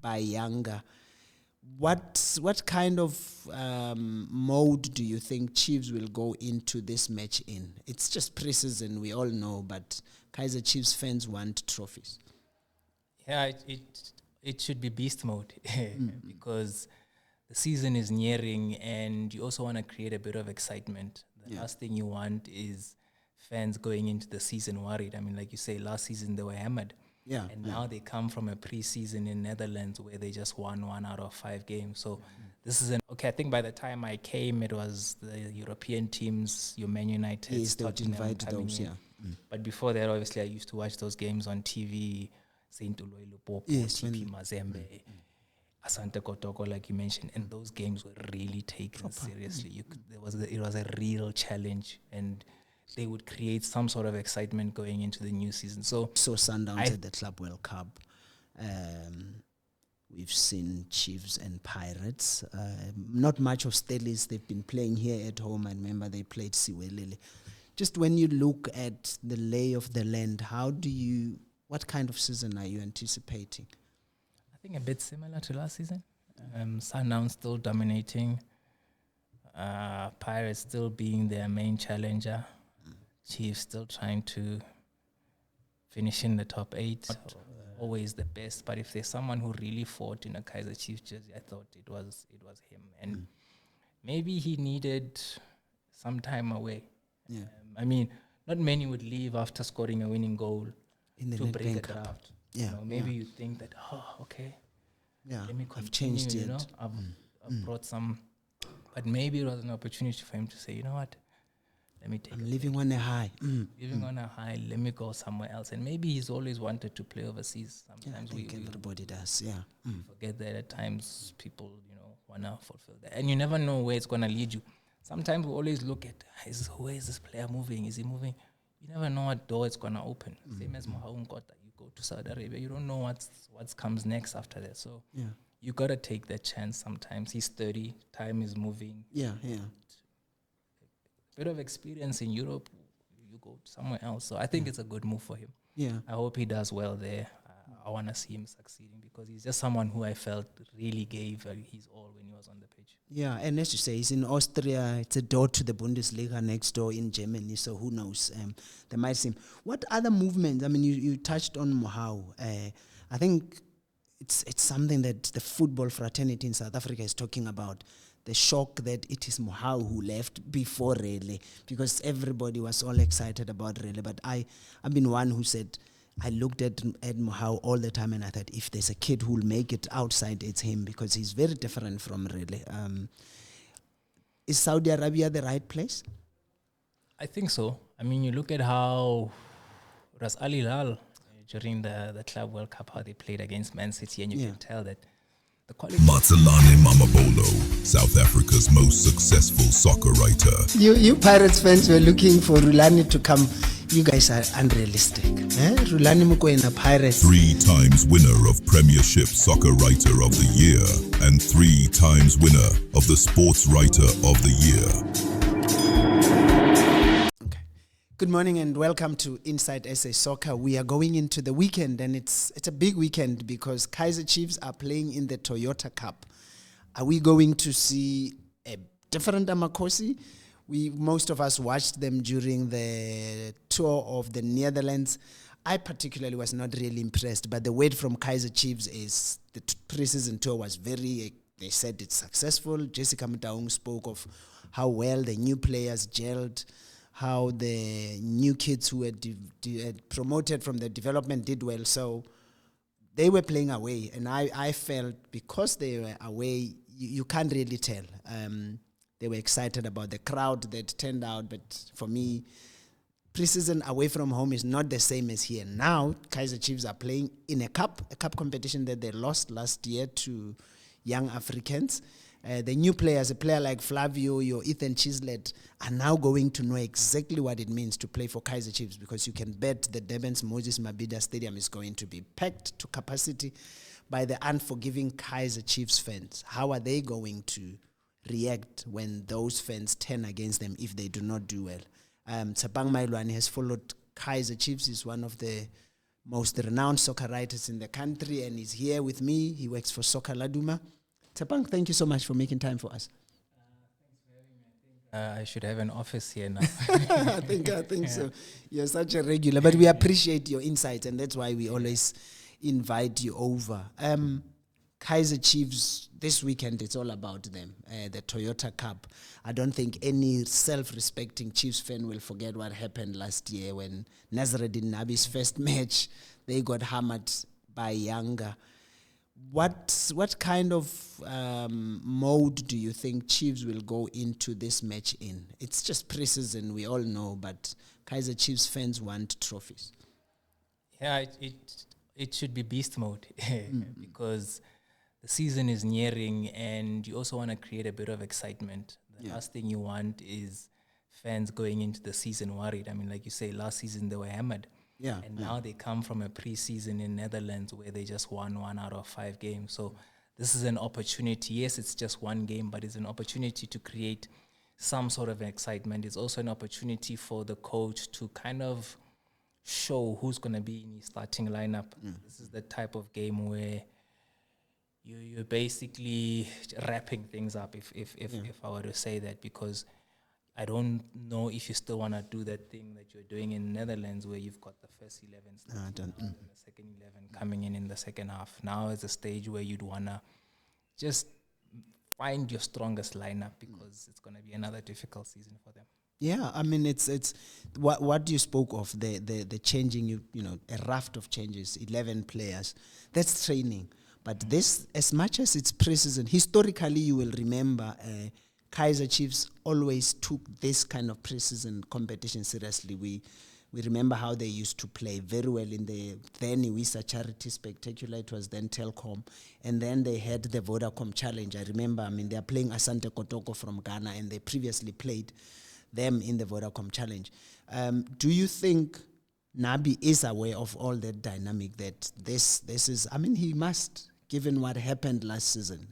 by younger. What kind of mode do you think Chiefs will go into this match in? It's just preseason, we all know, but Kaizer Chiefs fans want trophies. Yeah, it should be beast mode because the season is nearing and you also want to create a bit of excitement. The last thing you want is fans going into the season worried. I mean, like you say, last season they were hammered. Yeah. And now they come from a preseason in Netherlands where they just won 1 out of 5 games. So this is I think by the time I came, it was the European teams, your Man United, yes, they would invite those, But before that, obviously, I used to watch those games on TV, Saint Louis Lupopo, TP Mazembe, Asante Kotoko, like you mentioned. And those games were really taken seriously. It was a real challenge, and they would create some sort of excitement going into the new season. So Sundowns at the Club World Cup. We've seen Chiefs and Pirates. Not much of Stelis. They've been playing here at home. I remember they played Siwelele. Just when you look at the lay of the land, what kind of season are you anticipating? I think a bit similar to last season. Sundowns still dominating. Pirates still being their main challenger. Chiefs still trying to finish in the top 8. Always the best. But if there's someone who really fought in a Kaizer Chiefs jersey, I thought it was him. And maybe he needed some time away. Yeah. I mean, not many would leave after scoring a winning goal in the to break a Cup. draft. Yeah. Maybe you think that, okay. Yeah. Let me continue, I've changed it. I've brought some. But maybe it was an opportunity for him to say, you know what? I'm living on a high. Living on a high, let me go somewhere else. And maybe he's always wanted to play overseas. Sometimes everybody does, forget that at times people, want to fulfill that. And you never know where it's going to lead you. Sometimes we always look at, where is this player moving? Is he moving? You never know what door it's going to open. Same as Mohaun Kota. You go to Saudi Arabia, you don't know what comes next after that. So you got to take that chance sometimes. He's 30, time is moving. Yeah. Bit of experience in Europe, you go somewhere else. So I think it's a good move for him. Yeah. I hope he does well there. I want to see him succeeding because he's just someone who I felt really gave his all when he was on the pitch. Yeah, and as you say, he's in Austria. It's a door to the Bundesliga next door in Germany, so who knows? They might see him. What other movements? I mean, you touched on Mohau. I think it's something that the football fraternity in South Africa is talking about. The shock that it is Mohau who left before Rele, because everybody was all excited about Rele. But I've been one who said, I looked at Mohau all the time and I thought, if there's a kid who'll make it outside, it's him, because he's very different from Rele. Is Saudi Arabia the right place? I think so. I mean, you look at how Ras Al Hilal during the Club World Cup, how they played against Man City, and you can tell that the quality. Matsalane Mamabolo, South Africa's most successful soccer writer. You Pirates fans were looking for Rulani to come. You guys are unrealistic. Rulani Mukwena, Pirates. 3 times winner of Premiership Soccer Writer of the Year and 3 times winner of the Sports Writer of the Year. Good morning and welcome to Inside SA Soccer. We are going into the weekend, and it's a big weekend because Kaizer Chiefs are playing in the Toyota Cup. Are we going to see a different Amakosi? Most of us watched them during the tour of the Netherlands. I particularly was not really impressed, but the word from Kaizer Chiefs is the preseason tour was they said it's successful. Jessica Mutaung spoke of how well the new players gelled, how the new kids who were promoted from the development did well. So they were playing away, and I felt because they were away, you can't really tell. They were excited about the crowd that turned out, but for me, preseason away from home is not the same as here. Now, Kaizer Chiefs are playing in a cup competition that they lost last year to Young Africans. The new players, a player like Flavio, your Ethan Chislett, are now going to know exactly what it means to play for Kaizer Chiefs, because you can bet the Durban's Moses Mabhida Stadium is going to be packed to capacity by the unforgiving Kaizer Chiefs fans. How are they going to react when those fans turn against them if they do not do well? Tsapang Mailwane has followed Kaizer Chiefs. He's one of the most renowned soccer writers in the country, and he's here with me. He works for Soccer Laduma. Tshepang, thank you so much for making time for us. I should have an office here now. I think so. You're such a regular, but we appreciate your insights, and that's why we always invite you over. Kaizer Chiefs, this weekend, it's all about them, the Toyota Cup. I don't think any self-respecting Chiefs fan will forget what happened last year when Nazruddin Nabi's first match, they got hammered by Yanga. What kind of mode do you think Chiefs will go into this match in? It's just preseason, we all know, but Kaizer Chiefs fans want trophies. Yeah, it should be beast mode because the season is nearing and you also want to create a bit of excitement. The last thing you want is fans going into the season worried. I mean, like you say, last season they were hammered. Yeah. And now they come from a preseason in Netherlands where they just won 1 out of 5 games. So this is an opportunity. Yes, it's just one game, but it's an opportunity to create some sort of excitement. It's also an opportunity for the coach to kind of show who's going to be in his starting lineup. This is the type of game where you're basically wrapping things up, if I were to say that, because I don't know if you still want to do that thing that you're doing in Netherlands where you've got the first 11 and the second 11 coming in the second half. Now is a stage where you'd want to just find your strongest lineup because it's going to be another difficult season for them. Yeah, I mean, it's what you spoke of, the changing, you know, a raft of changes, 11 players. That's training. But this, as much as it's preseason, historically you will remember Kaizer Chiefs always took this kind of preseason competition seriously. We remember how they used to play very well in the then Iwisa Charity Spectacular. It was then Telkom. And then they had the Vodacom Challenge. I remember, I mean, they are playing Asante Kotoko from Ghana, and they previously played them in the Vodacom Challenge. Do you think Nabi is aware of all that dynamic, that this is, I mean, he must, given what happened last season.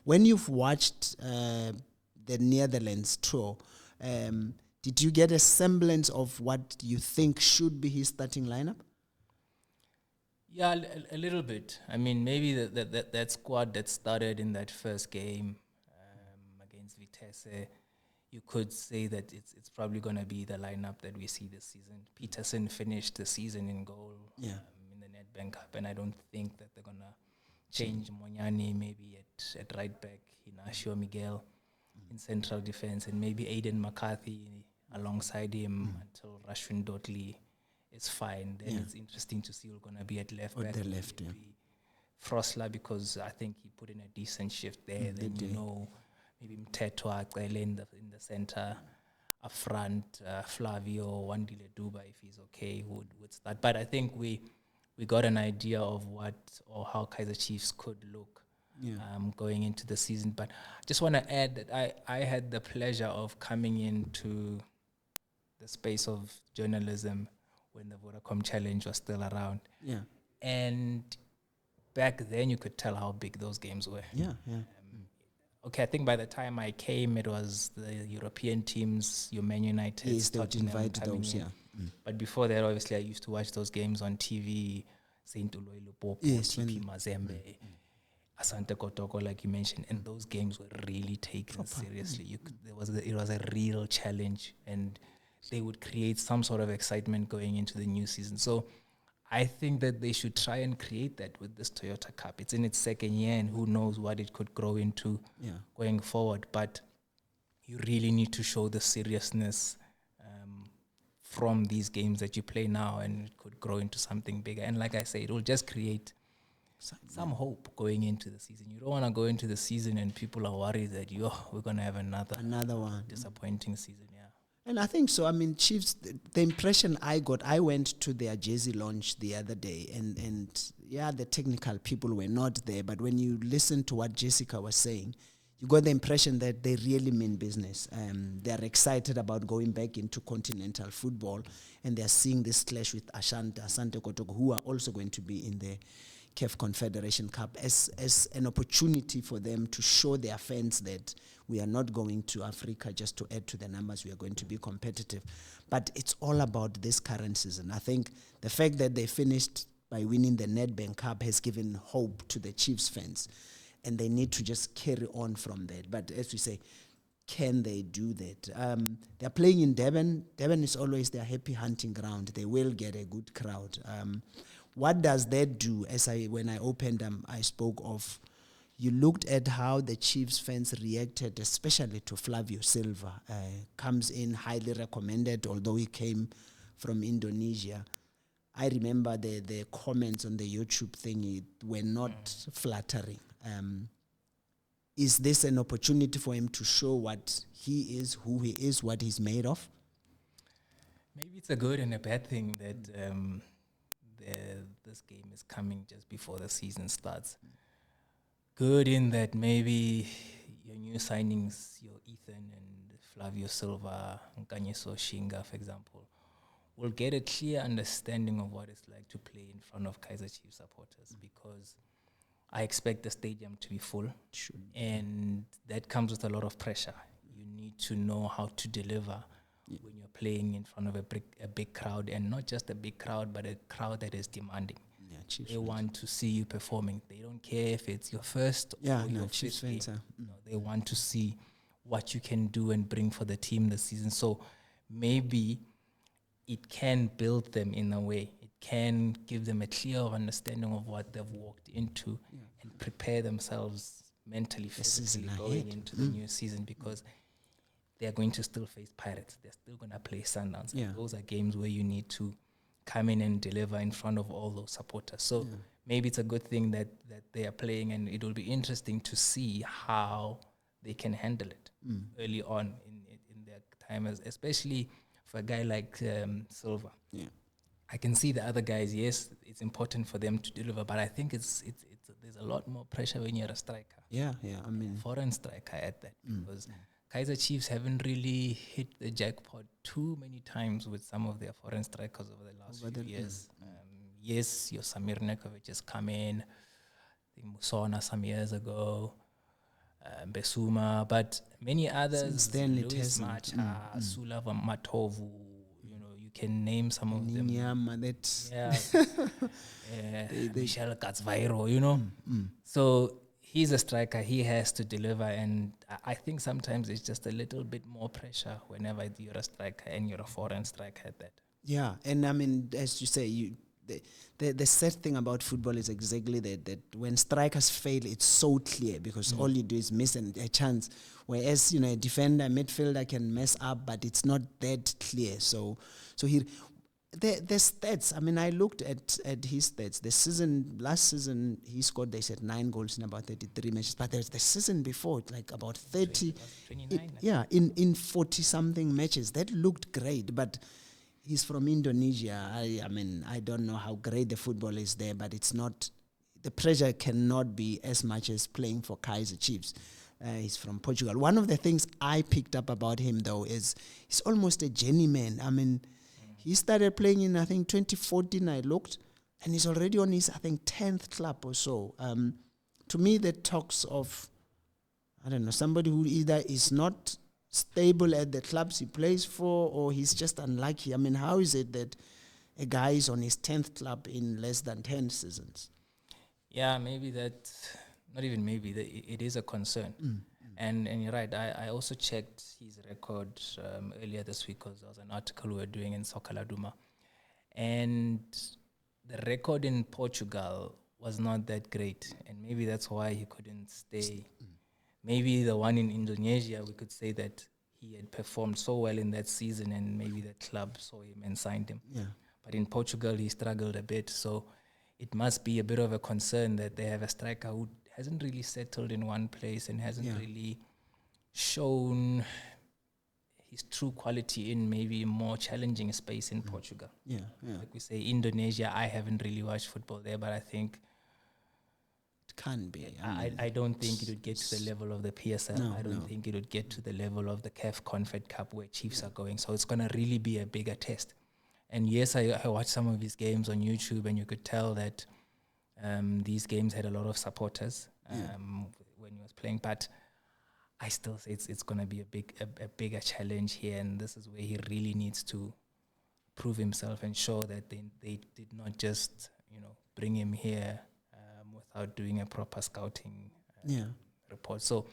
When you've watched the Netherlands tour, did you get a semblance of what you think should be his starting lineup? Yeah, a little bit. I mean, maybe that squad that started in that first game against Vitesse, you could say that it's probably going to be the lineup that we see this season. Peterson finished the season in goal in the Nedbank Cup, and I don't think that they're going to change Monyani maybe at right back, Inacio Miguel in central defense, and maybe Aiden McCarthy alongside him until Rashwin Dotley is fine. Then it's interesting to see who's going to be at left back. The left, Frosler, because I think he put in a decent shift there. Then you know, maybe Mtetwa in the center, up front, Flavio, Wandile Duba, if he's okay, would start. But I think we got an idea of what or how Kaizer Chiefs could look going into the season. But I just want to add that I had the pleasure of coming into the space of journalism when the Vodacom Challenge was still around. Yeah. And back then you could tell how big those games were. Okay, I think by the time I came, it was the European teams, your Man United. Yes, they would invite those, But before that, obviously, I used to watch those games on TV, Saint Louis Lupopo, TP Mazembe, Asante Kotoko, like you mentioned, and those games were really taken seriously. It was a real challenge, and they would create some sort of excitement going into the new season. So I think that they should try and create that with this Toyota Cup. It's in its second year, and who knows what it could grow into going forward. But you really need to show the seriousness from these games that you play now, and it could grow into something bigger. And like I say, it will just create some hope going into the season. You don't want to go into the season and people are worried that we're going to have another one disappointing season. And I think so. I mean, Chiefs, the impression I got, I went to their jersey launch the other day, and the technical people were not there. But when you listen to what Jessica was saying, you got the impression that they really mean business. They're excited about going back into continental football, and they're seeing this clash with Asante Kotoko, who are also going to be in CAF Confederation Cup as an opportunity for them to show their fans that we are not going to Africa just to add to the numbers. We are going to be competitive. But it's all about this current season. I think the fact that they finished by winning the Nedbank Cup has given hope to the Chiefs fans. And they need to just carry on from that. But as we say, can they do that? They're playing in Durban. Durban is always their happy hunting ground. They will get a good crowd. What does that do? When I opened, I spoke of, you looked at how the Chiefs fans reacted, especially to Flavio Silva. Comes in highly recommended, although he came from Indonesia. I remember the comments on the YouTube thing were not flattering. Is this an opportunity for him to show what he is, who he is, what he's made of? Maybe it's a good and a bad thing that this game is coming just before the season starts. Good in that maybe your new signings, your Ethan and Flavio Silva, Nkanyeso Shinga, for example, will get a clear understanding of what it's like to play in front of Kaizer Chiefs supporters, because I expect the stadium to be full, and that comes with a lot of pressure. You need to know how to deliver when you're playing in front of a big crowd, and not just a big crowd, but a crowd that is demanding. They want to see you performing. They don't care if it's your first or your fifth game. No, they want to see what you can do and bring for the team this season. So maybe it can build them in a way. It can give them a clear understanding of what they've walked into and prepare themselves mentally, physically going into the new season, because they're going to still face Pirates. They're still going to play Sundowns. And those are games where you need to come in and deliver in front of all those supporters. So maybe it's a good thing that they are playing, and it will be interesting to see how they can handle it early on in their time, especially for a guy like Silva. I can see the other guys, yes, it's important for them to deliver, but I think it's there's a lot more pressure when you're a striker. I mean, foreign striker at that, because Kaizer Chiefs haven't really hit the jackpot too many times with some of their foreign strikers over the last few years. Yes, your Samir Nekovic has come in, the Musona some years ago, Besuma, but many others. Since then it Luis hasn't. Macha, Sulava Matovu, you can name some of them. Michel Katzvairo, So he's a striker, he has to deliver, and I think sometimes it's just a little bit more pressure whenever you're a striker and you're a foreign striker at that. Yeah, and I mean, as you say, the sad thing about football is exactly that when strikers fail, it's so clear, because all you do is miss a chance. Whereas, a defender, midfielder can mess up, but it's not that clear. So he, the stats, I mean, I looked at his stats. Last season, he scored, they said, 9 goals in about 33 matches. But there's the season before, like about 30. 29. In 40-something matches. That looked great, but he's from Indonesia. I mean, I don't know how great the football is there, but it's not, the pressure cannot be as much as playing for Kaizer Chiefs. He's from Portugal. One of the things I picked up about him, though, is he's almost a journeyman. I mean, he started playing in, I think, 2014, I looked, and he's already on his, I think, 10th club or so. To me, that talks of, I don't know, somebody who either is not stable at the clubs he plays for, or he's just unlucky. I mean, how is it that a guy is on his 10th club in less than 10 seasons? Yeah, maybe that, not even maybe, it is a concern. And you're right, I also checked his record earlier this week, because there was an article we were doing in Soccer Laduma. And the record in Portugal was not that great, and maybe that's why he couldn't stay. Maybe the one in Indonesia, we could say that he had performed so well in that season, and maybe the club saw him and signed him. But in Portugal, he struggled a bit, so it must be a bit of a concern that they have a striker who hasn't really settled in one place and hasn't really shown his true quality in maybe a more challenging space in Portugal. Like we say, Indonesia, I haven't really watched football there, but I think it can be. I don't think it would get to the level of the PSL. I don't think it would get to the level of the CAF Confed Cup where Chiefs are going. So it's going to really be a bigger test. And yes, I watched some of his games on YouTube, and you could tell that These games had a lot of supporters when he was playing, but I still say it's going to be a bigger challenge here, and this is where he really needs to prove himself and show that they did not just bring him here without doing a proper scouting report. So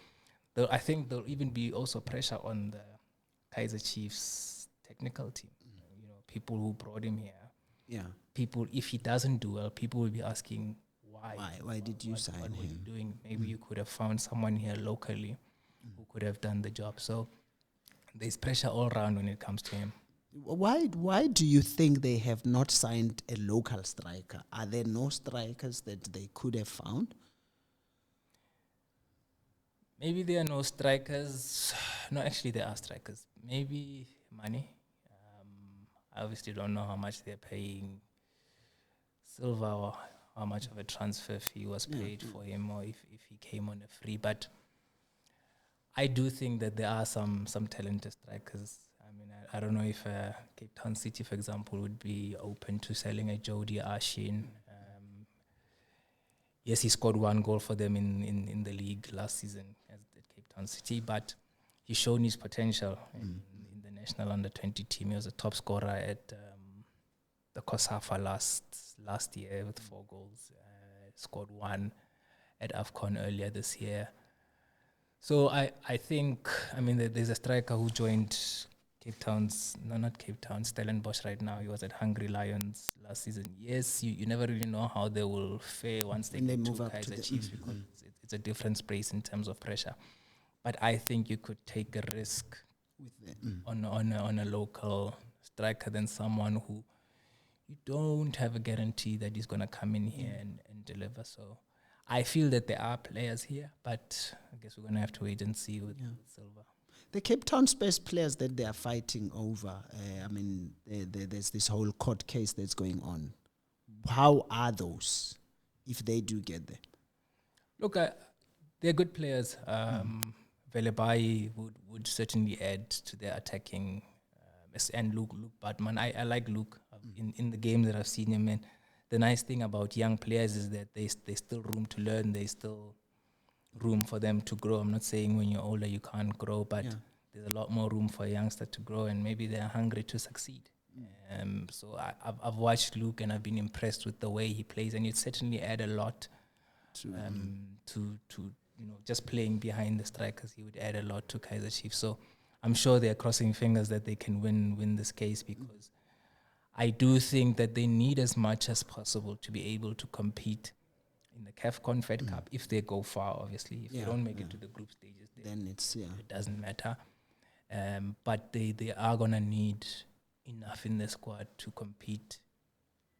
I think there'll even be also pressure on the Kaizer Chiefs technical team. People who brought him here. Yeah. People, if he doesn't do well, people will be asking why. Why did you sign him? What were you doing? Maybe you could have found someone here locally who could have done the job. So there's pressure all around when it comes to him. Why do you think they have not signed a local striker? Are there no strikers that they could have found? Maybe there are no strikers. No, actually there are strikers. Maybe money. I obviously don't know how much they're paying Silva or how much of a transfer fee was paid for him, or if he came on a free. But I do think that there are some talented strikers. I mean, I don't know if Cape Town City, for example, would be open to selling a Jody Ashin. Yes, he scored 1 goal for them in the league last season at Cape Town City, but he's shown his potential in the national under-20 team. He was a top scorer at the COSAFA last year with 4 goals. Scored 1 at AFCON earlier this year. So I think, there's a striker who joined Stellenbosch right now. He was at Hungry Lions last season. Yes, you never really know how they will fare once they get move to up Kaizer to Chiefs because it's a different space in terms of pressure. But I think you could take a risk on a local striker than someone who you don't have a guarantee that he's going to come in here and deliver. So I feel that there are players here, but I guess we're going to have to wait and see with Silva. The Cape Town Space players that they are fighting over, there's this whole court case that's going on. How are those, if they do get there? Look, they're good players. Velebai would certainly add to their attacking. And Luke Bartman, I like Luke in the game that I've seen him in. The nice thing about young players is that there's still room to learn. There's still room for them to grow. I'm not saying when you're older you can't grow, but there's a lot more room for a youngster to grow, and maybe they're hungry to succeed. So I've watched Luke and I've been impressed with the way he plays, and it certainly add a lot to just playing behind the strikers. He would add a lot to Kaizer Chiefs. So I'm sure they're crossing fingers that they can win this case, because I do think that they need as much as possible to be able to compete in the CAF Confed Cup if they go far, obviously. If they don't make it to the group stages, then it doesn't matter. But they are going to need enough in the squad to compete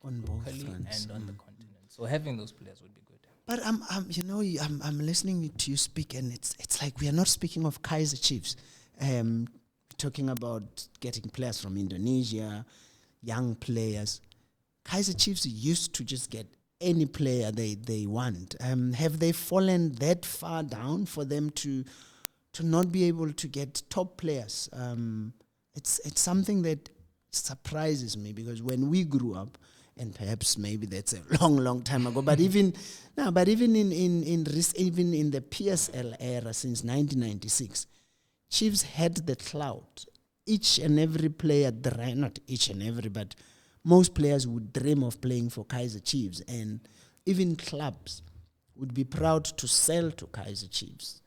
on both fronts and on the continent. So having those players would be good. But I'm listening to you speak, and it's like we are not speaking of Kaizer Chiefs. Talking about getting players from Indonesia, young players. Kaizer Chiefs used to just get any player they want. Have they fallen that far down for them to not be able to get top players? It's something that surprises me, because when we grew up, and perhaps maybe that's a long time ago, but even in the PSL era since 1996, Chiefs had the clout. Each and every player, not each and every, but most players would dream of playing for Kaizer Chiefs, and even clubs would be proud to sell to Kaizer Chiefs.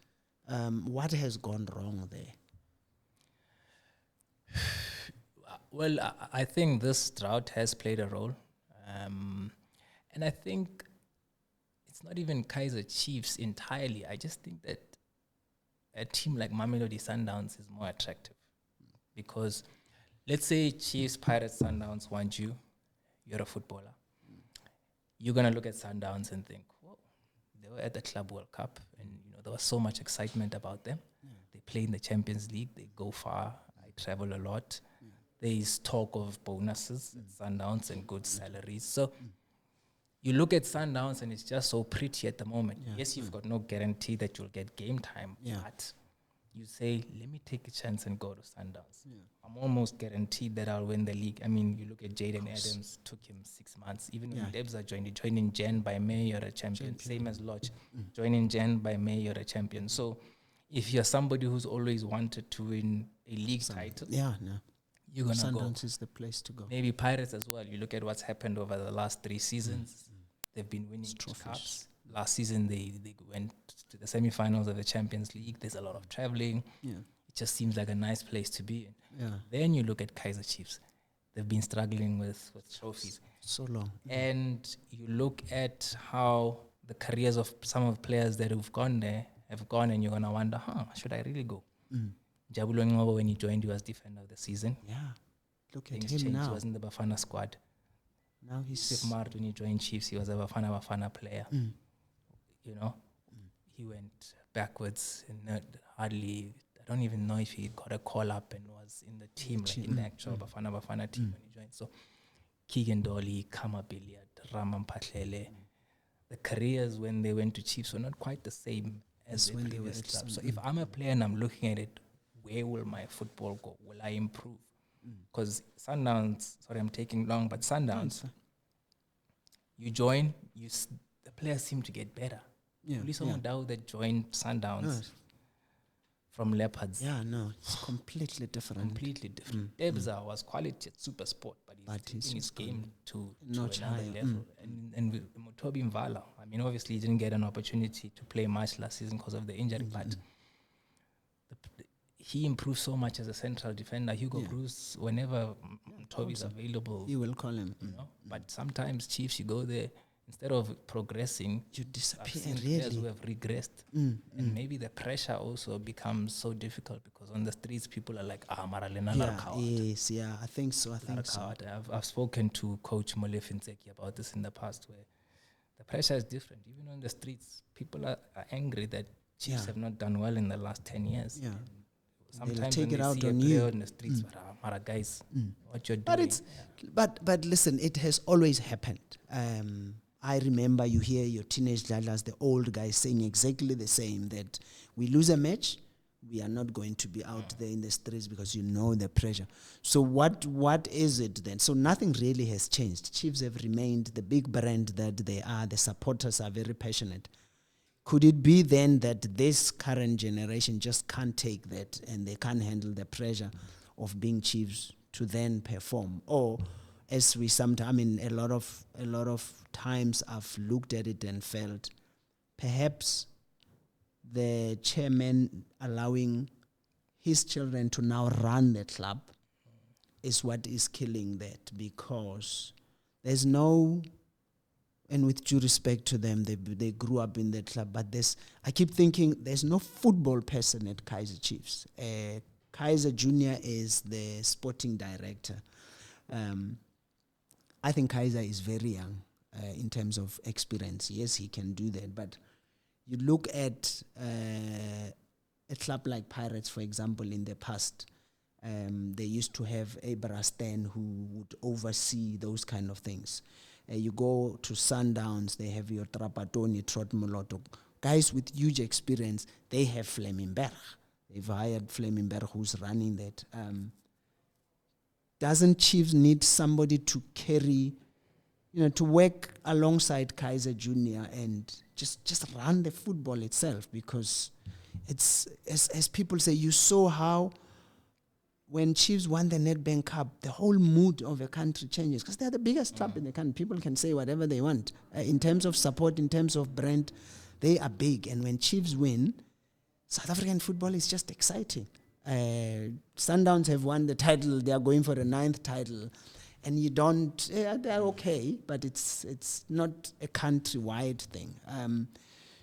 What has gone wrong there? Well, I think this drought has played a role. And I think it's not even Kaizer Chiefs entirely. I just think that a team like Mamelodi Sundowns is more attractive. Because let's say Chiefs, Pirates, Sundowns want you. You're a footballer. You're going to look at Sundowns and think, whoa, they were at the Club World Cup, and there was so much excitement about them. They play in the Champions League. They go far. I travel a lot. There is talk of bonuses at Sundowns and good salaries. So you look at Sundowns and it's just so pretty at the moment. Yes, you've got no guarantee that you'll get game time, but you say, let me take a chance and go to Sundowns. I'm almost guaranteed that I'll win the league. I mean, you look at Jaden Adams, took him 6 months. Even when Debza joined, he joined in Jan, by May, you're a champion. Same as Lodge. Join in Jan, by May, you're a champion. So if you're somebody who's always wanted to win a league title, you're going to go. Sundowns is the place to go. Maybe Pirates as well. You look at what's happened over the last 3 seasons. They've been winning cups. Last season, they went to the semifinals of the Champions League. There's a lot of traveling. It just seems like a nice place to be in. Then you look at Kaizer Chiefs. They've been struggling with trophies. So long. And you look at how the careers of some of the players that have gone there have gone, and you're going to wonder, should I really go? Jabulo Ngobo, when he joined, he was defender of the season. Look at Things him changed. now. He was in the Bafana squad. Now he's... Steve Mart, when he joined Chiefs, he was a Bafana player. You know, he went backwards and hardly... I don't even know if he got a call up and was in the team, like in the actual Bafana team when he joined. So, Keegan Dolly, Kama Billiard, Raman Patlele, the careers when they went to Chiefs were not quite the same as the previous club. So, if I'm a player and I'm looking at it, where will my football go? Will I improve? Because Sundowns, sorry, I'm taking long, but Sundowns, you join, the players seem to get better. Uliso Mudau that joined Sundowns from Leopards. It's completely different. Completely different. Debza was quality at Super Sport, but he's taking his game to another level. And with Mutobi Mvala, I mean, obviously he didn't get an opportunity to play much last season because of the injury, but he improved so much as a central defender. Hugo Bruce, whenever Mutobi is available, you will call him. You know? But sometimes Chiefs, you go there, instead of progressing, you disappear. Players who have regressed, and maybe the pressure also becomes so difficult because on the streets people are like, Maralena Yes, I think so. I've spoken to Coach Molefe Ntseki about this in the past, where the pressure is different. Even on the streets, people are angry that Chiefs have not done well in the last 10 years. Sometimes take when it they out see on a player you in the streets, Mara guys, what you're doing. But listen, it has always happened. I remember you hear your teenage lads, the old guys saying exactly the same, that we lose a match, we are not going to be out there in the streets because you know the pressure. So what is it then? So nothing really has changed. Chiefs have remained the big brand that they are. The supporters are very passionate. Could it be then that this current generation just can't take that and they can't handle the pressure of being Chiefs to then perform? Or as we sometimes, I mean, a lot of times I've looked at it and felt perhaps the chairman allowing his children to now run the club is what is killing that, because there's no... And with due respect to them, they grew up in that club. But I keep thinking there's no football person at Kaizer Chiefs. Kaizer Jr. is the sporting director. I think Kaizer is very young in terms of experience. Yes, he can do that. But you look at a club like Pirates, for example, in the past, they used to have a Brastan who would oversee those kind of things. You go to Sundowns, they have your Trapatoni, Trotmoloto. Guys with huge experience, they have Flemingberg. They've hired Flemingberg who's running that. Doesn't Chiefs need somebody to carry, to work alongside Kaizer Jr. and just run the football itself? Because it's, as people say, you saw how when Chiefs won the Nedbank Cup, the whole mood of a country changes because they're the biggest club in the country. People can say whatever they want. In terms of support, in terms of brand, they are big. And when Chiefs win, South African football is just exciting. Sundowns have won the title. They are going for the 9th title. And you don't, they're okay, but it's not a countrywide thing.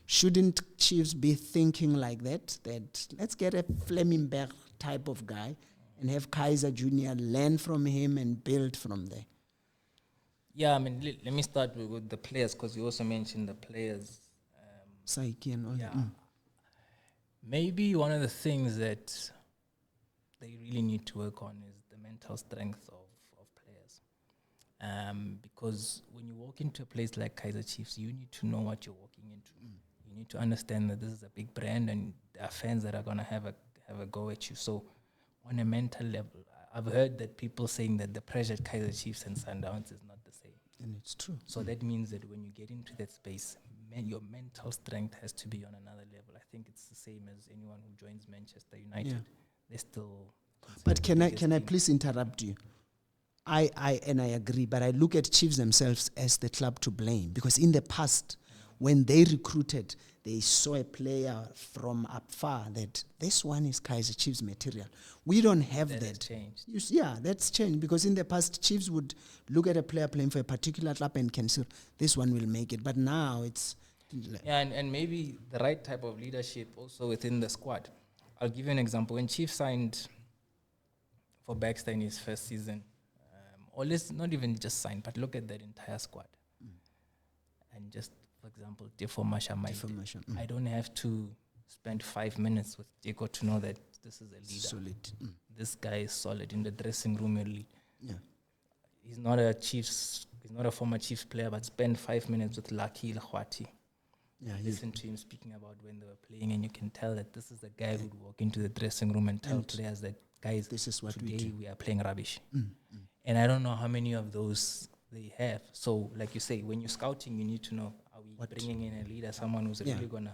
Shouldn't Chiefs be thinking like that let's get a Flemingberg type of guy and have Kaizer Jr. learn from him and build from there? Yeah, I mean, let me start with the players, because you also mentioned the players. Psyche and all that. Maybe one of the things that they really need to work on is the mental strength of players. Because when you walk into a place like Kaizer Chiefs, you need to know what you're walking into. You need to understand that this is a big brand and there are fans that are going to have have a go at you. So on a mental level, I've heard that people saying that the pressure at Kaizer Chiefs and Sundowns is not the same. And it's true. So that means that when you get into that space, your mental strength has to be on another level. I think it's the same as anyone who joins Manchester United. Yeah. They're still. But can I please interrupt you? I agree, but I look at Chiefs themselves as the club to blame, because in the past, when they recruited, they saw a player from up far that this one is Kaizer Chiefs material. We don't have that. That's changed. That's changed, because in the past, Chiefs would look at a player playing for a particular club and consider this one will make it. But now it's... and maybe the right type of leadership also within the squad. I'll give you an example. When Chiefs signed for Baxter in his first season, or let's not even just sign, but look at that entire squad. And just, for example, Defo Masha. I don't have to spend 5 minutes with Deco to know that this is a leader. Solid. This guy is solid. In the dressing room, you'll lead. Yeah. He's not a former Chiefs player, but spend 5 minutes with Lucky Lachwati. Yeah, listen to him speaking about when they were playing, and you can tell that this is the guy who would walk into the dressing room and tell players that, guys, this is what today we are playing rubbish. And I don't know how many of those they have. So, like you say, when you're scouting, you need to know, are we bringing in a leader, someone who's really going to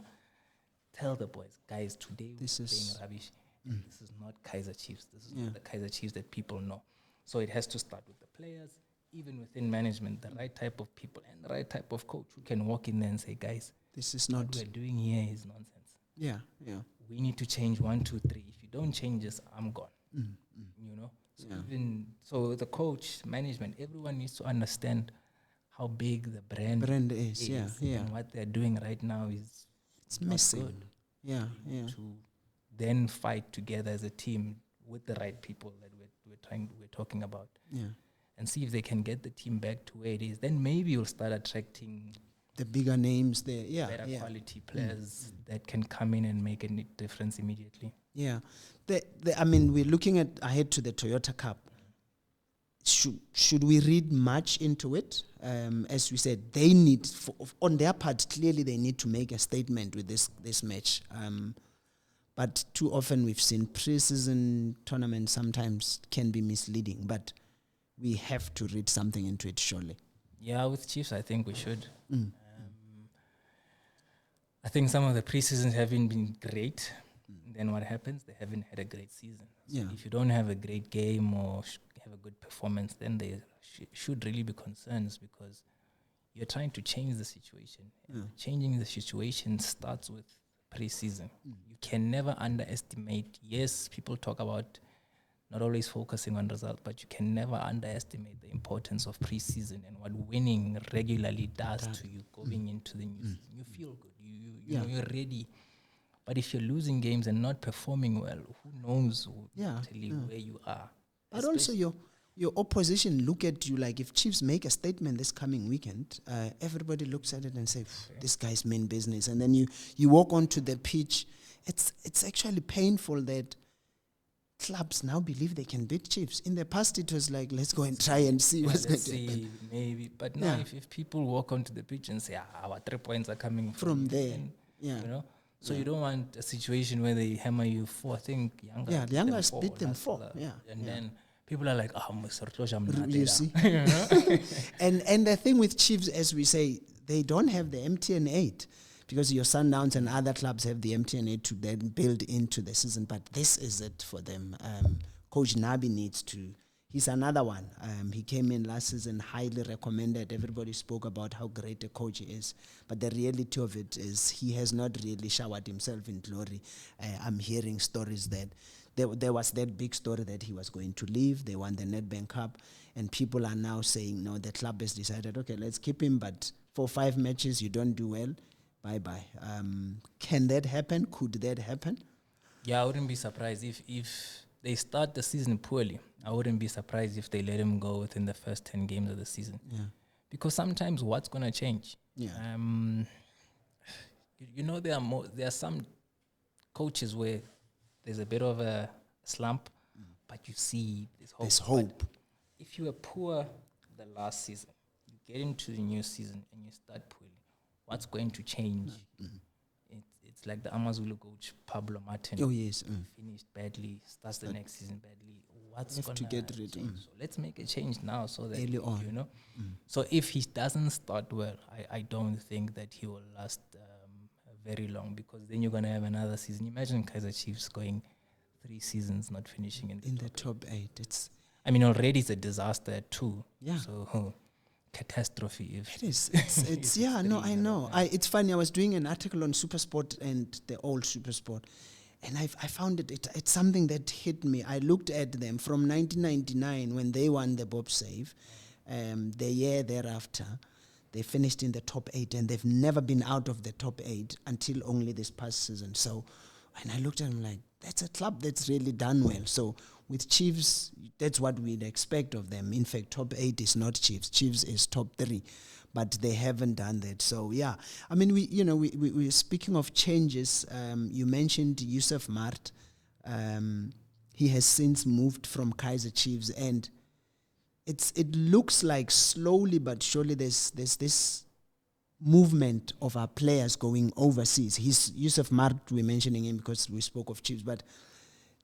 tell the boys, guys, today we're playing rubbish. And this is not Kaizer Chiefs. This is not the Kaizer Chiefs that people know. So it has to start with the players, even within management, the right type of people and the right type of coach who can walk in there and say, guys, this is not what we're doing here is nonsense. Yeah. We need to change 1, 2, 3. If you don't change this, I'm gone. You know? So the coach, management, everyone needs to understand how big the brand is. And what they're doing right now is it's missing. Good. To then fight together as a team with the right people that we're talking about. And see if they can get the team back to where it is. Then maybe you'll start attracting the bigger names there. Better quality players that can come in and make a difference immediately. Yeah. We're looking ahead to the Toyota Cup. Should we read much into it? As we said, they need, on their part, clearly they need to make a statement with this match. But too often we've seen preseason tournaments sometimes can be misleading, but we have to read something into it, surely. Yeah, with Chiefs, I think we should. I think some of the preseasons haven't been great. Then what happens? They haven't had a great season. So if you don't have a great game or have a good performance, then there should really be concerns, because you're trying to change the situation. Changing the situation starts with preseason. You can never underestimate. Yes, people talk about not always focusing on results, but you can never underestimate the importance of preseason and what winning regularly does to you going into the new season. You feel good. You know, you're ready. But if you're losing games and not performing well, who knows where you are. But also your opposition look at you like, if Chiefs make a statement this coming weekend, everybody looks at it and say, this guy's mean business. And then you walk onto the pitch. It's actually painful that clubs now believe they can beat Chiefs. In the past, it was like, let's go and try and see what's going to happen. Maybe. But now, if people walk onto the pitch and say, our 3 points are coming from there, then, you know. So you don't want a situation where they hammer you 4. I think the Youngers beat them 4. And then people are like, you see. And the thing with Chiefs, as we say, they don't have the MTN 8, because your Sundowns and other clubs have the MTN 8 to then build into the season. But this is it for them. Coach Nabi needs to. He's another one. He came in last season, highly recommended. Everybody spoke about how great a coach he is. But the reality of it is he has not really showered himself in glory. I'm hearing stories that there was that big story that he was going to leave. They won the Nedbank Cup. And people are now saying, no, the club has decided, okay, let's keep him. But for 5 matches, you don't do well. Bye-bye. Can that happen? Could that happen? Yeah, I wouldn't be surprised if they start the season poorly. I wouldn't be surprised if they let him go within the first 10 games of the season. Because sometimes what's going to change? You know, there are some coaches where there's a bit of a slump, but you see there's hope. But if you were poor the last season, you get into the new season and you start poorly, what's going to change? It's it's like the Amazulu coach Pablo Martin. Oh yes. Finished badly, starts the next season badly. What's Have gonna to get rid. change? So let's make a change now, so that Early on. you know. So if he doesn't start well, I don't think that he will last very long, because then you're gonna have another season. Imagine Kaizer Chiefs going 3 seasons not finishing in the top 8. It's already it's a disaster at 2. Yeah. So catastrophe. If it is. It's yeah. No, I know. It's funny. I was doing an article on SuperSport and the old SuperSport, and I found it's something that hit me. I looked at them from 1999 when they won the Bob Save. The year thereafter, they finished in the top 8, and they've never been out of the top 8 until only this past season. So, and I looked at them like, that's a club that's really done well. So with Chiefs, that's what we'd expect of them. In fact, top 8 is not Chiefs. Chiefs is top 3, but they haven't done that. So yeah, I mean, we speaking of changes. You mentioned Yusuf Mart. He has since moved from Kaizer Chiefs, and it looks like slowly but surely there's this movement of our players going overseas. He's Yusuf Mart, we're mentioning him because we spoke of Chiefs, but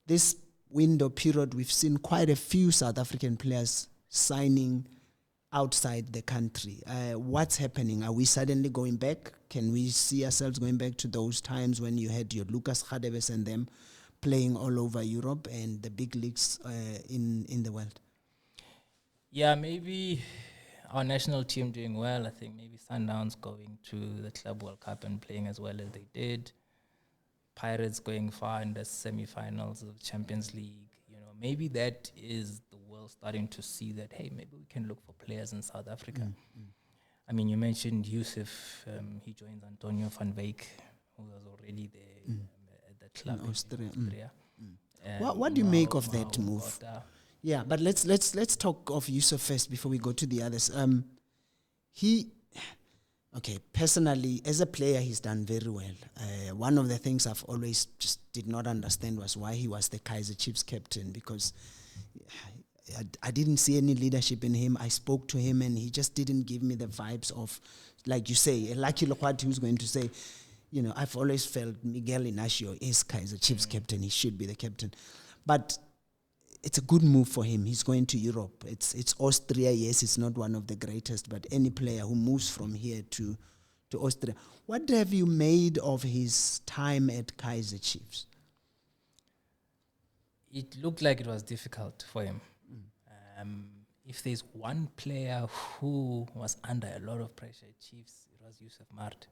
this window period, we've seen quite a few South African players signing outside the country. What's happening? Are we suddenly going back? Can we see ourselves going back to those times when you had your Lucas Radebes and them playing all over Europe and the big leagues in the world? Yeah, maybe our national team doing well. I think maybe Sundowns going to the Club World Cup and playing as well as they did. Pirates going far in the semi-finals of the Champions League. Maybe that is the world starting to see that, hey, maybe we can look for players in South Africa. I mean, you mentioned Yusuf. He joins Antonio van Wyk, who was already there at the club in Austria. What do you make of that move? Yeah, but let's talk of Yusuf first before we go to the others. Personally, as a player, he's done very well. One of the things I've always just did not understand was why he was the Kaizer Chiefs captain, because I didn't see any leadership in him. I spoke to him and he just didn't give me the vibes of, like you say, Lucky Lokwati who's going to say, I've always felt Miguel Inacio is Kaizer Chiefs captain. He should be the captain. But it's a good move for him. He's going to Europe. It's Austria. Yes, it's not one of the greatest, but any player who moves from here to Austria. What have you made of his time at Kaizer Chiefs? It looked like it was difficult for him. If there's one player who was under a lot of pressure at Chiefs, it was Yusuf Mart.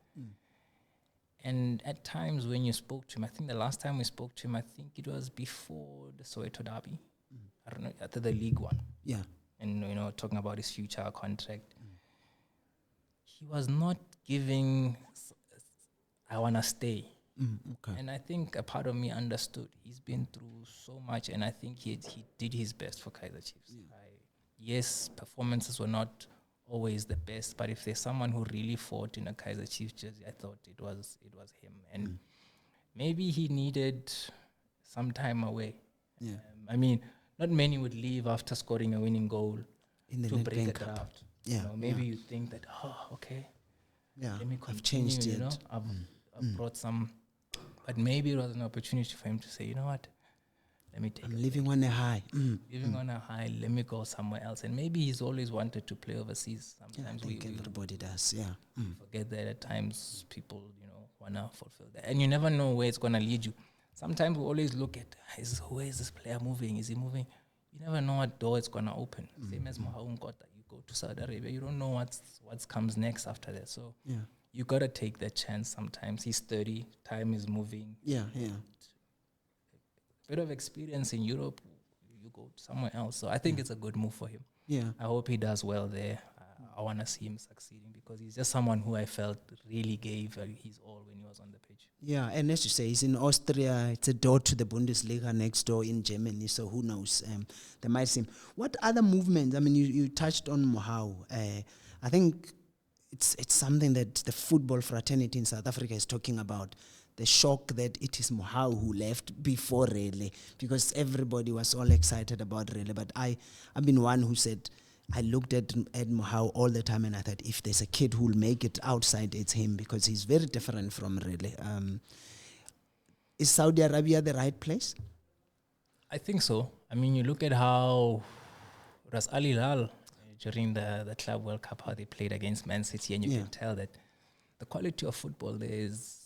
And at times when you spoke to him, I think the last time we spoke to him, I think it was before the Soweto derby. I don't know, after the League One. Yeah. And, talking about his future contract. He was not giving, I want to stay. Okay. And I think a part of me understood. He's been through so much, and I think he did his best for Kaizer Chiefs. Yes, performances were not always the best, but if there's someone who really fought in a Kaizer Chiefs jersey, I thought it was him. And maybe he needed some time away. Yeah. Not many would leave after scoring a winning goal in the to break a Cup. draft. Yeah. Maybe you think that, okay, yeah, let me continue, I've changed it. I've brought some, but maybe it was an opportunity for him to say, you know what, let me take I'm living on a high. Living on a high, let me go somewhere else. And maybe he's always wanted to play overseas. Sometimes I think everybody does, forget that at times people, want to fulfill that. And you never know where it's going to lead you. Sometimes we always look at, where is this player moving? Is he moving? You never know what door it's going to open. Same as Mohaun Kota. You go to Saudi Arabia, you don't know what comes next after that. So you got to take that chance sometimes. He's 30, time is moving. Yeah. Bit of experience in Europe, you go somewhere else. So I think it's a good move for him. Yeah. I hope he does well there. I want to see him succeeding because he's just someone who I felt really gave his all when he was on the pitch. Yeah, and as you say, he's in Austria. It's a door to the Bundesliga next door in Germany, so who knows? They might see him. What other movements? You touched on Mohau. I think it's something that the football fraternity in South Africa is talking about. The shock that it is Mohau who left before Rele, because everybody was all excited about Rele. But I've been one who said, I looked at Mohau all the time and I thought, if there's a kid who'll make it outside, it's him, because he's very different from Rele. Is Saudi Arabia the right place? I think so. I mean, you look at how Ras Al Hilal during the Club World Cup, how they played against Man City, and you can tell that the quality of football there is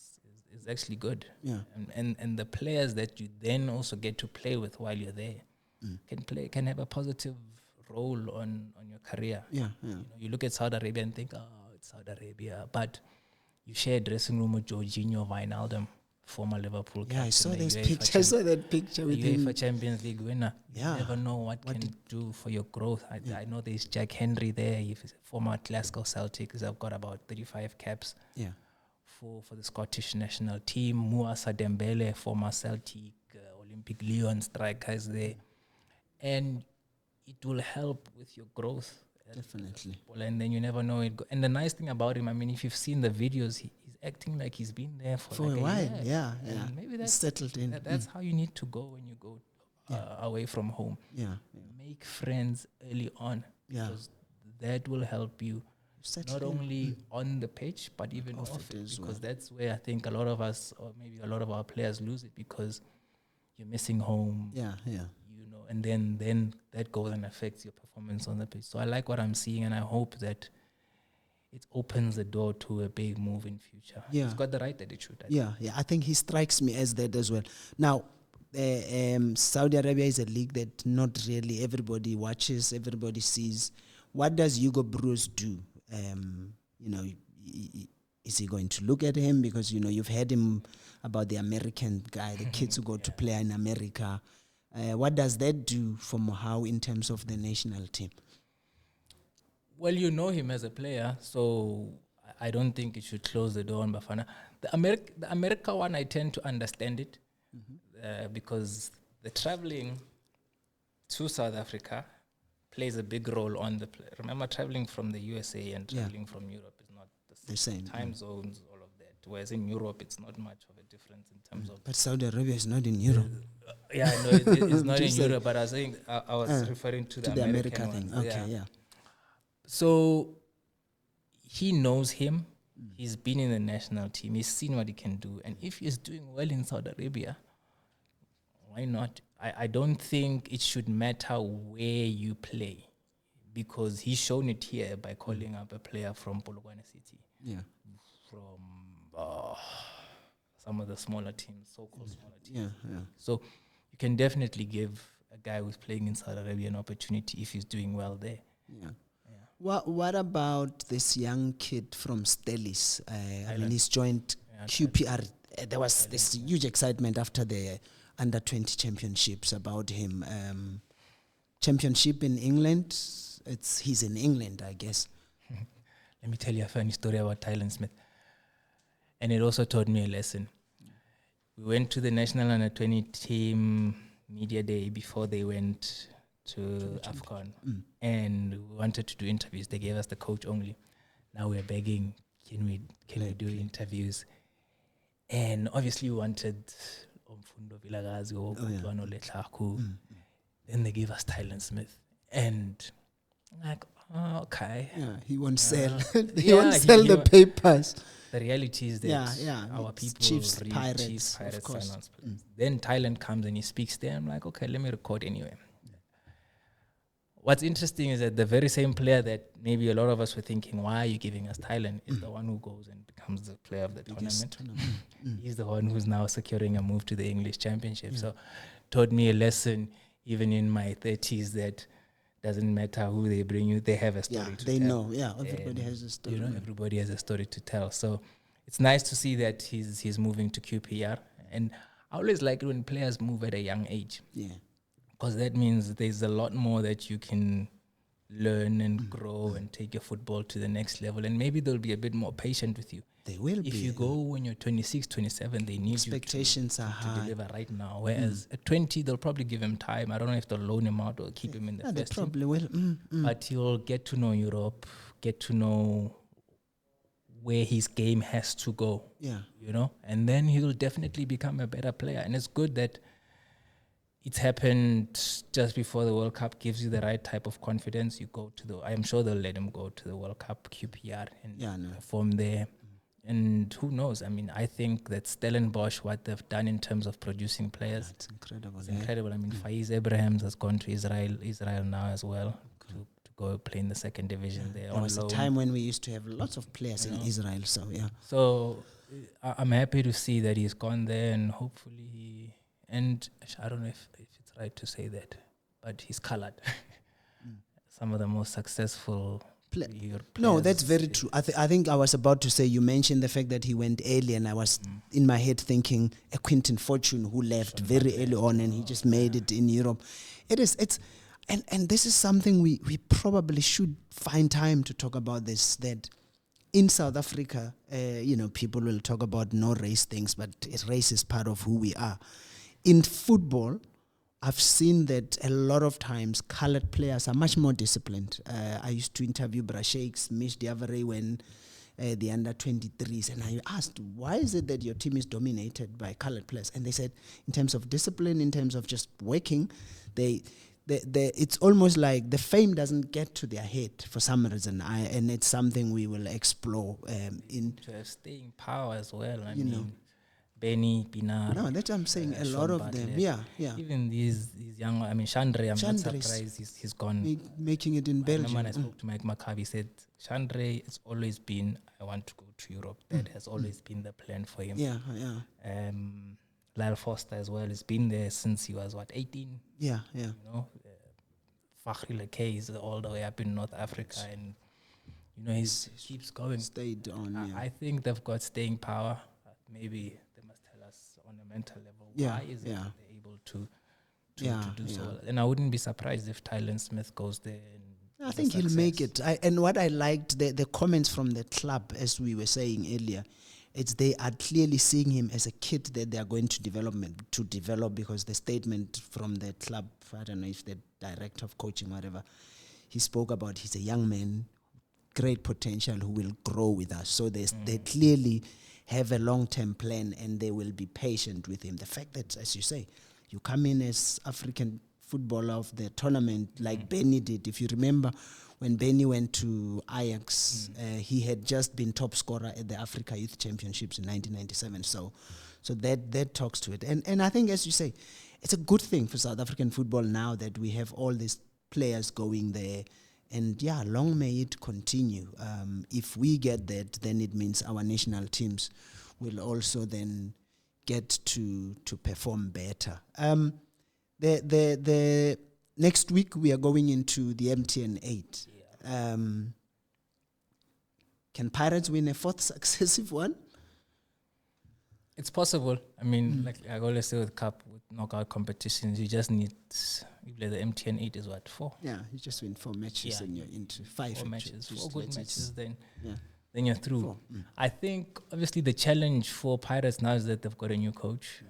actually good. Yeah. And the players that you then also get to play with while you're there can have a positive role on your career. Yeah. You look at Saudi Arabia and think, oh, it's Saudi Arabia, but you share a dressing room with Jorginho Wijnaldum, former Liverpool captain. I saw the this UEFA picture. I saw that picture with UEFA him. Champions League winner. Yeah. You never know what can do for your growth. I know there's Jack Henry there. He's former Glasgow Celtic. I've got about 35 caps. Yeah. For the Scottish national team. Moussa Dembele, former Celtic, Olympic Lyon strikers there. And it will help with your growth. Definitely. And then you never know it. And the nice thing about him, I mean, if you've seen the videos, he's acting like he's been there for like a while. year. Yeah. And maybe that's settled in. That's how you need to go when you go away from home. Yeah. Make friends early on. Yeah. Because that will help you Settle not in. only on the pitch, but even off it. Because that's where I think a lot of us, or maybe a lot of our players, lose it because you're missing home. Yeah. And then that goes and affects your performance on the pitch. So I like what I'm seeing, and I hope that it opens the door to a big move in future. Yeah. He's got the right attitude. I think he strikes me as that as well. Now, Saudi Arabia is a league that not really everybody watches, everybody sees. What does Hugo Broos do? Is he going to look at him? Because, you've heard him about the American guy, the kids who go to play in America. What does that do for Mohau in terms of the national team? Well, you know him as a player, so I don't think it should close the door on Bafana. The America one, I tend to understand it because the traveling to South Africa plays a big role on the play. Remember, traveling from the USA and traveling from Europe is not the same. Time zones, all of that. Whereas in Europe, it's not much of a difference in terms of... But Saudi Arabia is not in Europe. Yeah, I know it's not in Europe, but I was saying I was referring to the American thing. ones. Okay, yeah. So he knows him. He's been in the national team. He's seen what he can do. And if he's doing well in Saudi Arabia, why not? I don't think it should matter where you play, because he's shown it here by calling up a player from Polokwane City. Yeah. From some of the smaller teams, so-called smaller teams. Yeah. So you can definitely give a guy who's playing in Saudi Arabia an opportunity if he's doing well there. Yeah. What about this young kid from Stellis? He's joined QPR. There was this huge excitement after the under-20 championships about him. Championship in England, he's in England, I guess. Let me tell you a funny story about Tylen Smith. And it also taught me a lesson. We went to the National Under-20 team media day before they went to AFCON. And we wanted to do interviews. They gave us the coach only. Now we're begging, can we do interviews? And obviously we wanted Omfundo Vilagazi or Kutwano Letlaku. Then they gave us Tylen Smith. And I'm like, okay. Yeah, he won't sell. He won't sell the papers. The reality is that our people Chiefs, read Pirates, Chiefs, Pirates, of course. finance. Then Thailand comes and he speaks there. I'm like, okay, let me record anyway. What's interesting is that the very same player that maybe a lot of us were thinking, why are you giving us Thailand, is the one who goes and becomes the player of the tournament. He's the one who's now securing a move to the English Championship. So taught me a lesson even in my 30s that doesn't matter who they bring you, they have a story to tell. They know. Yeah, everybody has a story. Everybody has a story to tell. So it's nice to see that he's moving to QPR. And I always like it when players move at a young age. Yeah. Because that means there's a lot more that you can learn and grow and take your football to the next level. And maybe they'll be a bit more patient with you. They will be. If you go when you're 26, 27, they need expectations you are high. to deliver right now. Whereas at 20, they'll probably give him time. I don't know if they'll loan him out or keep him in the first they probably will. But he'll get to know Europe, get to know where his game has to go. Yeah. And then he'll definitely become a better player. And it's good that it's happened just before the World Cup. Gives you the right type of confidence. You go to I'm sure they'll let him go to the World Cup QPR and perform there. And who knows? I mean, I think that Stellenbosch, what they've done in terms of producing players, It's incredible. it's incredible. I mean, Faiz Abrahams has gone to Israel now as well to go play in the second division there. There was a time when we used to have lots of players in Israel. So yeah. So I'm happy to see that he's gone there, and hopefully and I don't know if it's right to say that, but he's colored. Some of the most successful No, that's very true. I think I was about to say, you mentioned the fact that he went early, and I was in my head thinking a Quinton Fortune who left very early on, and he just made it in Europe. And this is something we probably should find time to talk about this, that in South Africa, people will talk about no race things, but race is part of who we are. In football, I've seen that a lot of times colored players are much more disciplined. I used to interview Brashakes, Mish Diavare when the under-23s, and I asked, why is it that your team is dominated by colored players? And they said, in terms of discipline, in terms of just working, it's almost like the fame doesn't get to their head for some reason, and it's something we will explore. To have staying power as well. I mean, Benny, Pinar. No, that's what I'm saying. A lot of them, yeah. Even these young, I mean, Chandre, I'm not surprised he's gone. Making it in Belgium. When I spoke to Mike Maccabi, said, Chandre, it's always been, I want to go to Europe. That has always been the plan for him. Yeah. Lyle Foster as well. He's been there since he was, 18? Yeah. Fakhri Lekay is all the way up in North Africa, and, he keeps going. Stayed on, I think they've got staying power. Maybe on a mental level, why is it that they're able to do so well? And I wouldn't be surprised if Tylen Smith goes there. I think he'll make it. And what I liked, the comments from the club, as we were saying earlier, it's they are clearly seeing him as a kid that they are going to develop, because the statement from the club, I don't know if the director of coaching, whatever, he spoke about he's a young man, great potential, who will grow with us. So they clearly have a long-term plan, and they will be patient with him. The fact that, as you say, you come in as African footballer of the tournament like Benny did. If you remember, when Benny went to Ajax, he had just been top scorer at the Africa Youth Championships in 1997. So that talks to it. And I think, as you say, it's a good thing for South African football now that we have all these players going there. And long may it continue. If we get that, then it means our national teams will also then get to perform better. The next week we are going into the MTN 8. Can Pirates win a fourth successive one? It's possible. I mean, like I always say with knockout competitions, you just need. The MTN 8 is what, 4? Yeah, you just win 4 matches and you're into 5 4 matches. 4 good matches, then you're through. 4. I think obviously the challenge for Pirates now is that they've got a new coach.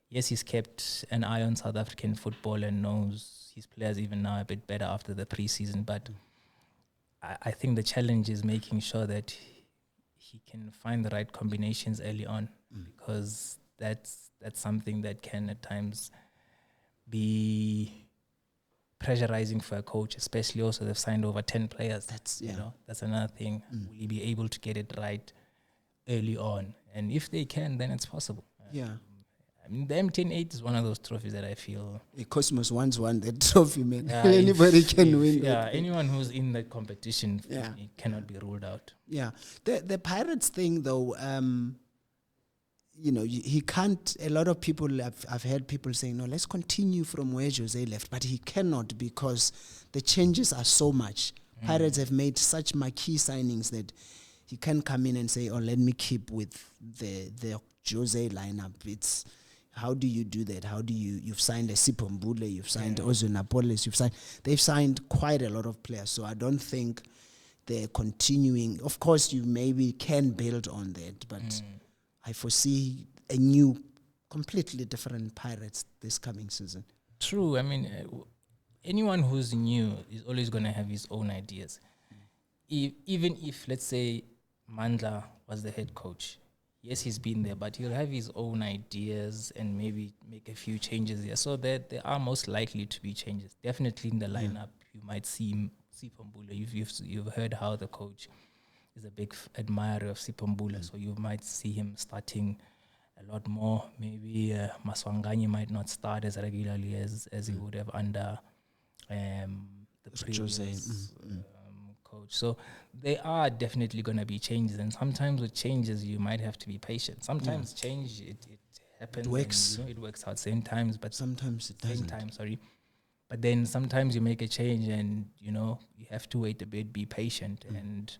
Yes, he's kept an eye on South African football and knows his players even now a bit better after the preseason. But I think the challenge is making sure that he can find the right combinations early on, because that's something that can at times be pressurizing for a coach, especially also they've signed over 10 players. That's another thing. Will he be able to get it right early on? And if they can, then it's possible. I mean, the MTN 8 is one of those trophies that I feel... Cosmos once won that trophy, man. Anybody can win that. Anyone who's in that competition cannot be ruled out. Yeah. The Pirates thing, though, he can't... A lot of people, I've heard people saying, no, let's continue from where Jose left. But he cannot, because the changes are so much. Pirates have made such marquee signings that he can't come in and say, let me keep with the Jose lineup. It's... How do you do that? How do you've signed a Sipho Mbule, you've signed Ozzy Napoles, they've signed quite a lot of players. So I don't think they're continuing. Of course, you maybe can build on that, but I foresee a new, completely different Pirates this coming season. True. I mean, anyone who's new is always going to have his own ideas. Even if, let's say, Mandla was the head coach, yes, he's been there, but he'll have his own ideas and maybe make a few changes there. So there are most likely to be changes. Definitely in the lineup, you might see Sipho Mbule. You've heard how the coach is a big admirer of Sipombula, so you might see him starting a lot more. Maybe Maswanganyi might not start as regularly as he would have under the previous coach. So there are definitely going to be changes, and sometimes with changes you might have to be patient. Sometimes change it happens, it works. and, it works out same times, but Sometimes it doesn't. But then sometimes you make a change, and you have to wait a bit, be patient, and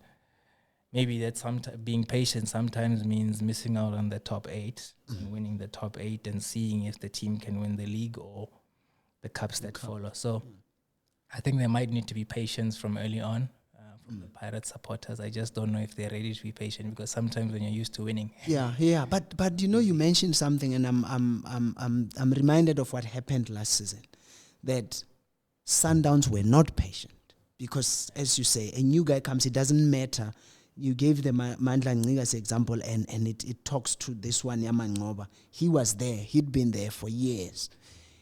maybe that being patient sometimes means missing out on the top 8 and winning the top 8 and seeing if the team can win the league or the cups that follow. So I think there might need to be patience from early on from the Pirate supporters. I just don't know if they're ready to be patient, because sometimes when you're used to winning. Yeah. But you mentioned something, and I'm reminded of what happened last season, that Sundowns were not patient, because as you say, a new guy comes, it doesn't matter. You gave the Mandla Ngiga's example, and it talks to this one, Yaman Ngoba. He was there. He'd been there for years.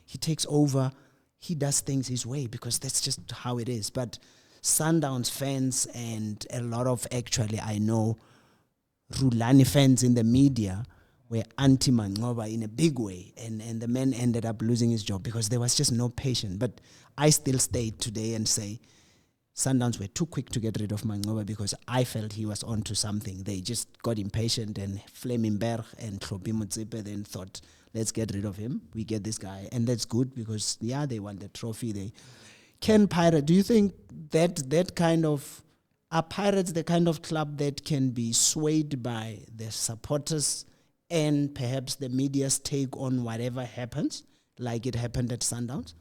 He takes over. He does things his way, because that's just how it is. But Sundowns fans, and a lot of, actually, I know, Rulani fans in the media were anti-Mangoba in a big way, and the man ended up losing his job because there was just no patience. But I still stayed today and say Sundowns were too quick to get rid of Mangoba, because I felt he was onto something. They just got impatient, and Flemingberg and Klopi Motsepe then thought, let's get rid of him. We get this guy, and that's good, because they won the trophy. Do you think that kind of, are Pirates the kind of club that can be swayed by the supporters and perhaps the media's take on whatever happens, like it happened at Sundowns?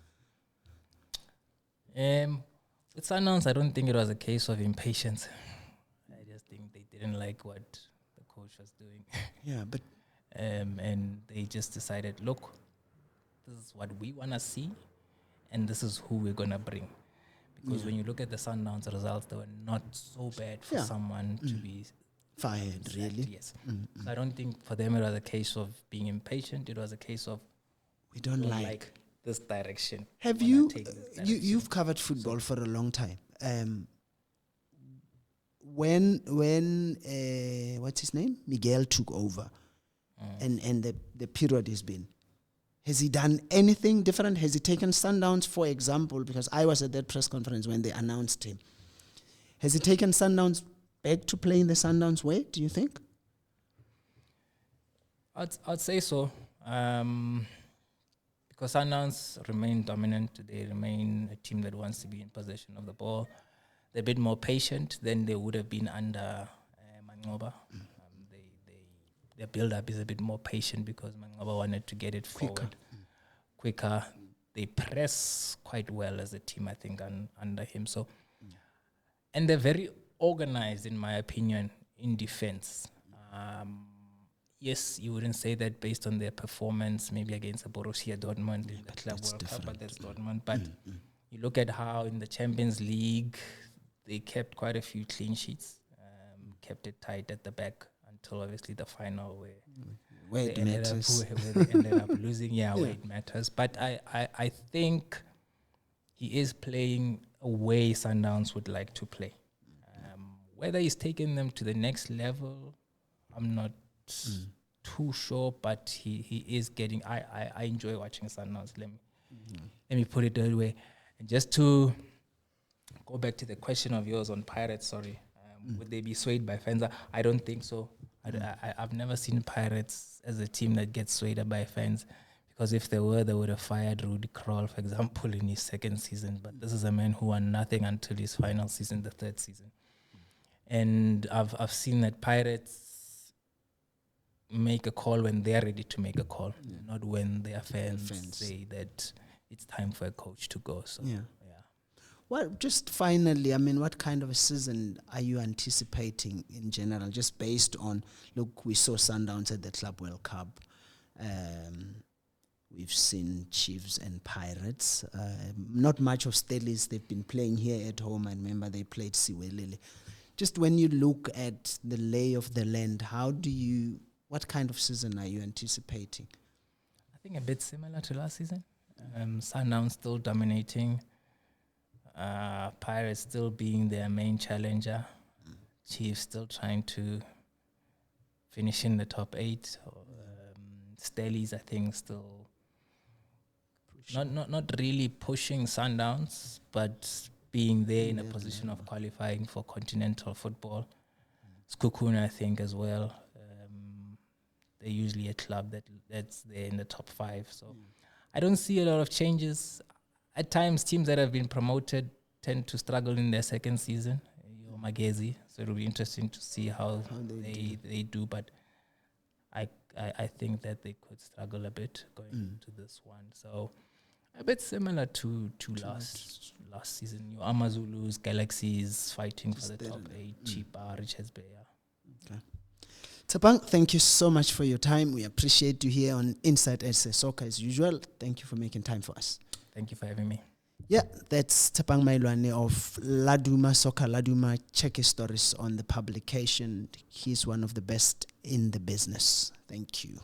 With Sundowns, I don't think it was a case of impatience. I just think they didn't like what the coach was doing. Yeah, but and they just decided, look, this is what we want to see, and this is who we're going to bring. Because when you look at the Sundowns results, they were not so bad for someone to be fired, really. Yes. So I don't think for them it was a case of being impatient. It was a case of, we don't like this direction. Have you, you've covered football for a long time. When what's his name? Miguel took over, and the period has he done anything different? Has he taken Sundowns, for example, because I was at that press conference when they announced him. Has he taken Sundowns back to playing the Sundowns way, do you think? I'd say so. Because Sundowns remain dominant. They remain a team that wants to be in possession of the ball. They're a bit more patient than they would have been under Mangoba. Their build-up is a bit more patient, because Mangoba wanted to get it forward quicker. They press quite well as a team, I think, under him. So, and they're very organized, in my opinion, in defense. Yes, you wouldn't say that based on their performance, maybe against the Borussia Dortmund in the Club World Cup, but that's Dortmund. But you look at how in the Champions League, they kept quite a few clean sheets, kept it tight at the back until obviously the final where they ended up losing. Where it matters. But I think he is playing a way Sundowns would like to play. Whether he's taking them to the next level, I'm not too sure, but he is getting. I enjoy watching Sundowns. Let me put it that way. And just to go back to the question of yours on Pirates, would they be swayed by fans? I don't think so. I've never seen Pirates as a team that gets swayed by fans, because if they were, they would have fired Rudy Kroll, for example, in his second season. But this is a man who won nothing until his final season, the third season. And I've seen that Pirates make a call when they're ready to make a call, not when their fans say that it's time for a coach to go. So Well, just finally, what kind of a season are you anticipating in general, just based on, look, we saw Sundowns at the Club World Cup. We've seen Chiefs and Pirates. Not much of Stellies. They've been playing here at home. I remember they played Siwelele. Just when you look at the lay of the land, what kind of season are you anticipating? I think a bit similar to last season. Sundowns still dominating. Pirates still being their main challenger Chiefs still trying to finish in the top 8. Stellies, I think, still not really pushing Sundowns, but being there in a position of qualifying for continental football. Skukuna, I think, as well. They're usually a club that's there in the top 5. So I don't see a lot of changes. At times, teams that have been promoted tend to struggle in their second season. Your Magezi, so it'll be interesting to see how they do. But I think that they could struggle a bit going into this one. So a bit similar to last season. Your Amazulus, Galaxies fighting for the top 8. Chipa, Richards Bay. Okay. Tshepang, thank you so much for your time. We appreciate you here on Inside SA Soccer as usual. Thank you for making time for us. Thank you for having me. Yeah, that's Tshepang Mailwane of Laduma Soccer. Laduma, check his stories on the publication. He's one of the best in the business. Thank you.